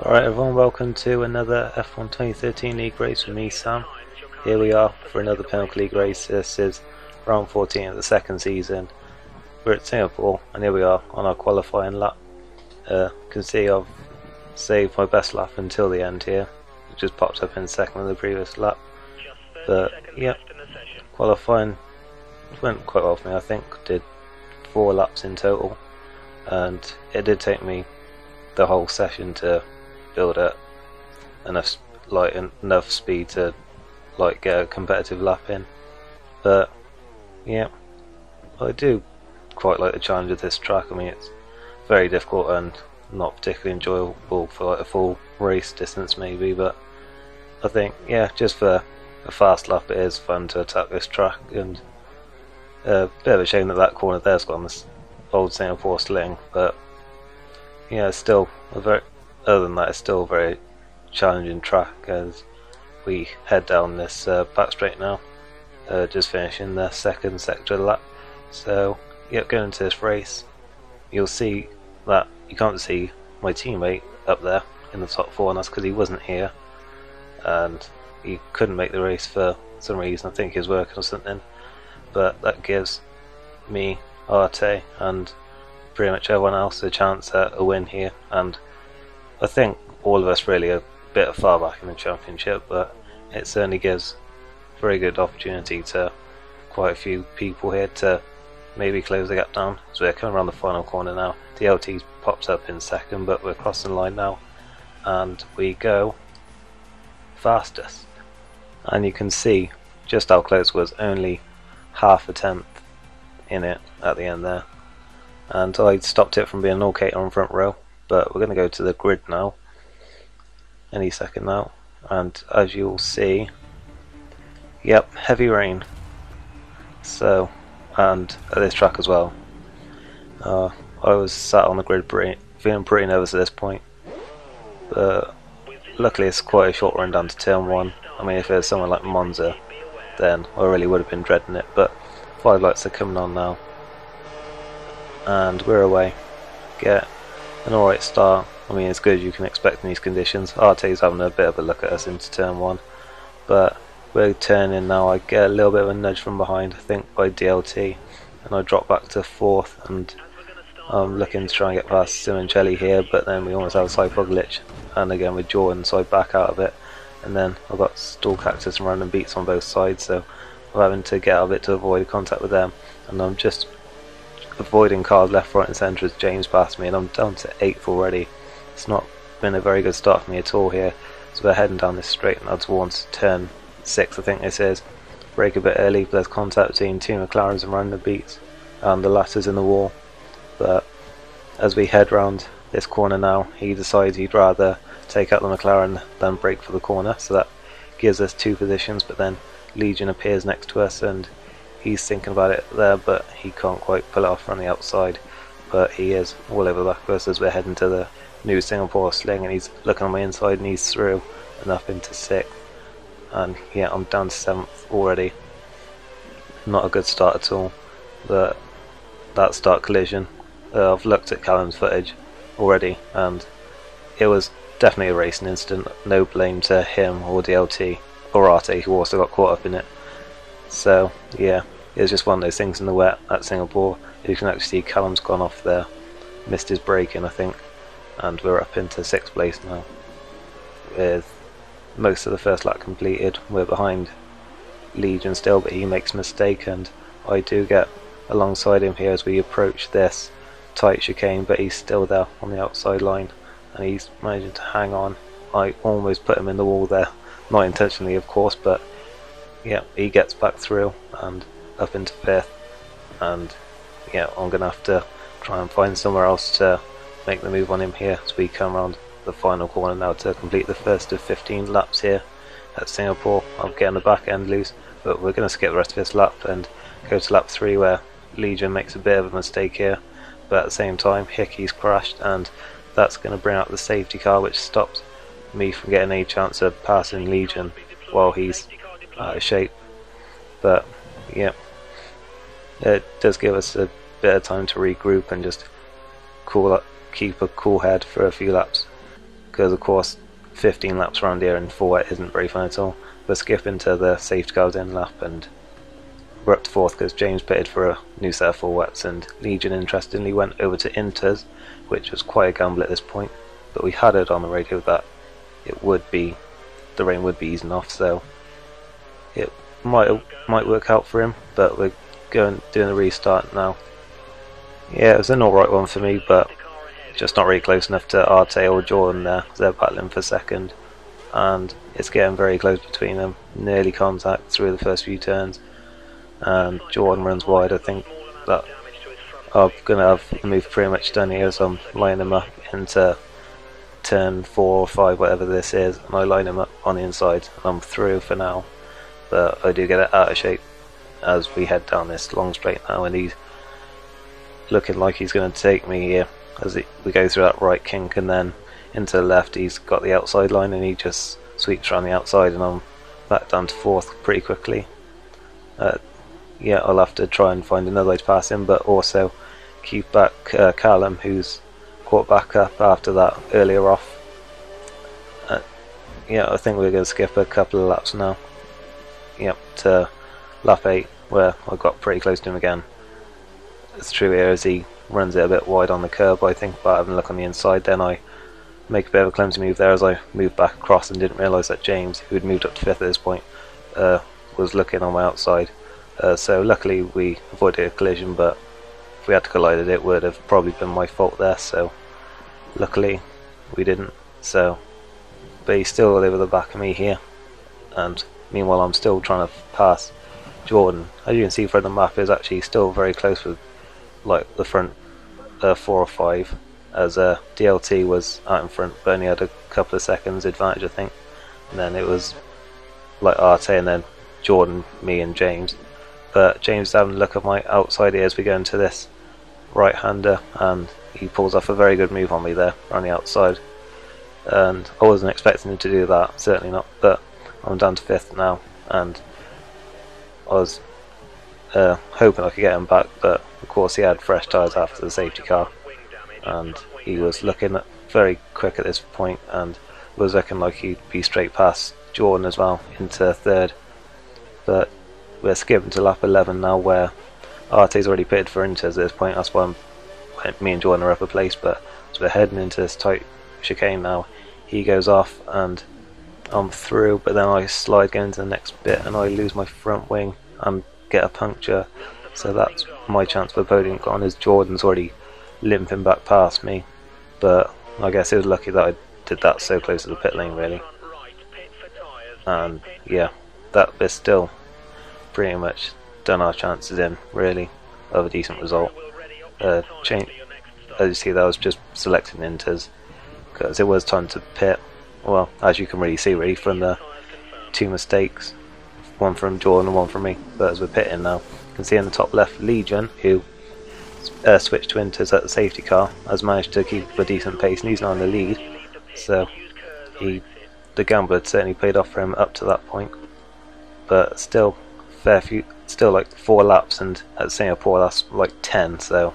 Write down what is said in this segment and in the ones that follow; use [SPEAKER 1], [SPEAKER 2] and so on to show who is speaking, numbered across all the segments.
[SPEAKER 1] Alright everyone, welcome to another F1 2013 League race with me, Sam. Here we are for another Pinnacle League race. This is round 14 of the second season. We're at Singapore and here we are on our qualifying lap. You can see I've saved my best lap until the end here. It just popped up in second of the previous lap. But yeah, qualifying went quite well for me. I think did 4 laps in total, and it did take me the whole session to build up enough speed to get a competitive lap in. But yeah, I do quite like the challenge of this track. I mean, it's very difficult and not particularly enjoyable for a full race distance maybe, but I think yeah, just for a fast lap it is fun to attack this track. And a bit of a shame that corner there's got on this old Singapore sling, but yeah, it's still other than that, it's still a very challenging track as we head down this back straight now, just finishing the second sector of the lap. So yeah, going into this race, you'll see that you can't see my teammate up there in the top 4, and that's because he wasn't here and he couldn't make the race for some reason. I think he was working or something, but that gives me, Arte, and pretty much everyone else a chance at a win here. And I think all of us really are a bit far back in the championship, but it certainly gives a very good opportunity to quite a few people here to maybe close the gap down. So we're coming around the final corner now. DLT pops up in second, but we're crossing the line now and we go fastest, and you can see just how close was, only half a tenth in it at the end there, and I stopped it from being an okay on front row. But we're going to go to the grid now any second now, and as you'll see, yep, heavy rain. So, and at this track as well, I was sat on the grid feeling pretty nervous at this point, but luckily it's quite a short run down to turn 1. I mean, if it was someone like Monza, then I really would have been dreading it, but 5 lights are coming on now and we're away. Get an alright start. I mean, as good as you can expect in these conditions. Arte's having a bit of a look at us into turn 1, but we're turning now. I get a little bit of a nudge from behind, I think by DLT, and I drop back to 4th, and I'm looking to try and get past Simoncelli here, but then we almost have a side pod glitch, and again with Jordan, so I back out of it, and then I've got stall cactus and random beats on both sides, so I'm having to get out of it to avoid contact with them, and I'm just avoiding cars left, right and centre as James passed me, and I'm down to 8th already. It's not been a very good start for me at all here, so we're heading down this straight now towards turn 6, I think this is. Brake a bit early, but there's contact between 2 McLarens and random beats, and the latter's in the wall. But as we head round this corner now, he decides he'd rather take out the McLaren than brake for the corner, so that gives us 2 positions. But then Legion appears next to us and he's thinking about it there, but he can't quite pull it off from the outside, but he is all over the back of us as we're heading to the new Singapore sling, and he's looking on my inside and he's through and up into 6th, and yeah, I'm down to 7th already. Not a good start at all, but that start collision, I've looked at Callum's footage already and it was definitely a racing incident. No blame to him or DLT or Arte, who also got caught up in it. So yeah, it was just one of those things in the wet at Singapore. You can actually see Callum's gone off there, missed his braking I think, and we're up into 6th place now with most of the first lap completed. We're behind Legion still, but he makes a mistake and I do get alongside him here as we approach this tight chicane, but he's still there on the outside line and he's managing to hang on. I almost put him in the wall there, not intentionally of course, but yeah, he gets back through and up into 5th, and yeah, I'm gonna have to try and find somewhere else to make the move on him here as we come around the final corner now to complete the first of 15 laps here at Singapore. I'm getting the back end loose, but we're going to skip the rest of this lap and go to lap 3 where Legion makes a bit of a mistake here, but at the same time Hickey's crashed and that's going to bring out the safety car, which stops me from getting any chance of passing Legion while he's out of shape. But yeah, it does give us a bit of time to regroup and just keep a cool head for a few laps. because of course 15 laps around here in full wet isn't very fun at all. We're skipping to the safety car's end lap, and we're up to 4th because James pitted for a new set of full wets, and Legion interestingly went over to Inters, which was quite a gamble at this point, but we had it on the radio that the rain would be easing off, so it might work out for him. But we're doing a restart now. Yeah, it was an alright one for me, but just not really close enough to Arte or Jordan there. They're battling for second, and it's getting very close between them. Nearly contact through the first few turns, and Jordan runs wide. I think that I'm going to have the move pretty much done here, so I'm lining him up into turn 4 or 5, whatever this is, and I line him up on the inside, and I'm through for now. But I do get it out of shape as we head down this long straight now, and he's looking like he's going to take me here as we go through that right kink, and then into the left he's got the outside line and he just sweeps around the outside, and I'm back down to 4th pretty quickly. Yeah, I'll have to try and find another way to pass him, but also keep back Callum, who's caught back up after that earlier off. Yeah, I think we're going to skip a couple of laps now. Yep, to lap 8, where I got pretty close to him again. It's true here as he runs it a bit wide on the curb, I think, but having a look on the inside, then I make a bit of a clumsy move there as I moved back across and didn't realise that James, who had moved up to 5th at this point, was looking on my outside. So luckily we avoided a collision, but if we had to collide, it would have probably been my fault there, so luckily we didn't. So, but he's still over the back of me here, and meanwhile I'm still trying to pass Jordan. As you can see from the map, is actually still very close with like the front 4 or 5, as DLT was out in front but only had a couple of seconds advantage, I think, and then it was like Arte and then Jordan, me and James. But James is having a look at my outside here as we go into this right hander, and he pulls off a very good move on me there on the outside, and I wasn't expecting him to do that, certainly not, but I'm down to 5th now, and I was hoping I could get him back, but of course he had fresh tyres after the safety car, and he was looking very quick at this point, and was looking like he'd be straight past Jordan as well into 3rd. But we're skipping to lap 11 now, where Arte's already pitted for Inters at this point. That's why me and Jordan are up a place, but as we're heading into this tight chicane now, he goes off and I'm through, but then I slide going into the next bit and I lose my front wing and get a puncture, so that's my chance for podium gone, as Jordan's already limping back past me. But I guess it was lucky that I did that so close to the pit lane, really. And yeah, that we're still pretty much done our chances in, really, of a decent result. As you see, that was just selecting Inters because it was time to pit. Well, as you can really see, really, from the 2 mistakes, one from Jordan and one from me. But as we're pitting now, you can see in the top left, Legion, who switched to Inters at the safety car, has managed to keep a decent pace, and he's now in the lead. So the gamble had certainly paid off for him up to that point. But still, still like 4 laps, and at Singapore that's like 10. So,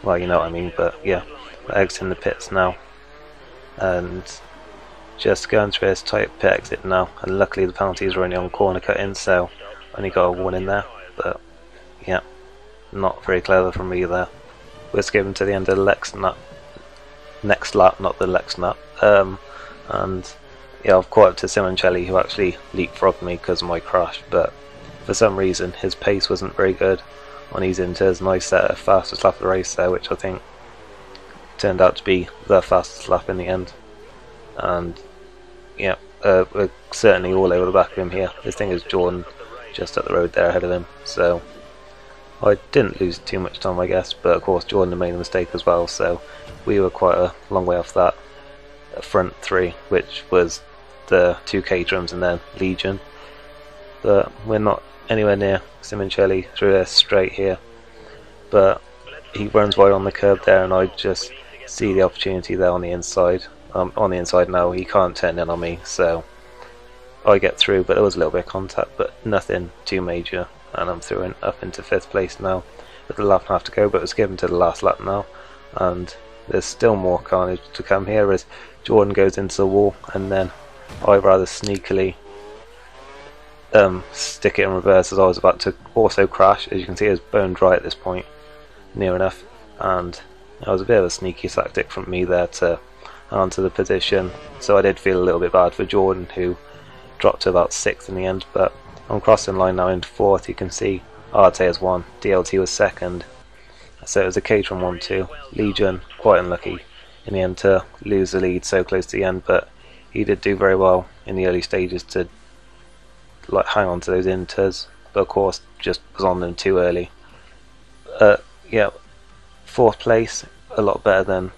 [SPEAKER 1] well, you know what I mean. But yeah, we're exiting the pits now, and just going through this tight pit exit now, and luckily the penalties are only on corner cut-in, so only got a warning there. But yeah, not very clever from me there. We're skipping to the end of the next lap, not the Lexnut, and yeah, I've caught up to Simoncelli, who actually leapfrogged me because of my crash, but for some reason his pace wasn't very good on his Inters, and I set a fastest lap of the race there, which I think turned out to be the fastest lap in the end. And yeah, we're certainly all over the back of him here. This thing is Jordan just up the road there ahead of him, so I didn't lose too much time, I guess, but of course Jordan made a mistake as well, so we were quite a long way off that front 3, which was the 2 Caterhams and then Legion. But we're not anywhere near Simoncelli through this straight here, but he runs wide on the curb there, and I just see the opportunity there on the inside. Now he can't turn in on me, so I get through, but there was a little bit of contact, but nothing too major, and I'm through and up into 5th place now with a lap and a half to go. But it's given to the last lap now, and there's still more carnage to come here as Jordan goes into the wall, and then I rather sneakily stick it in reverse as I was about to also crash. As you can see, it's bone dry at this point, near enough, and that was a bit of a sneaky tactic from me there to answer the position. So I did feel a little bit bad for Jordan, who dropped to about 6th in the end, but I'm crossing line now into 4th. You can see Arte has won, DLT was 2nd, so it was a cage from 1-2. Legion quite unlucky in the end to lose the lead so close to the end, but he did do very well in the early stages to like hang on to those inters, but of course just was on them too early. Yeah, 4th place, a lot better than,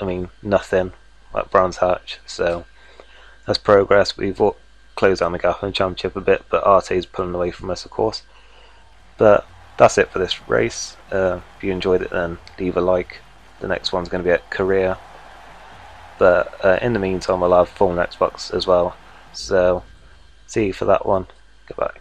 [SPEAKER 1] I mean, nothing like Brands Hatch, so that's progress. We've closed down the gap in the championship a bit, but Arte's pulling away from us, of course. But that's it for this race. If you enjoyed it, then leave a like. The next one's going to be at Korea, but in the meantime I'll have full Xbox as well, so see you for that one. Goodbye.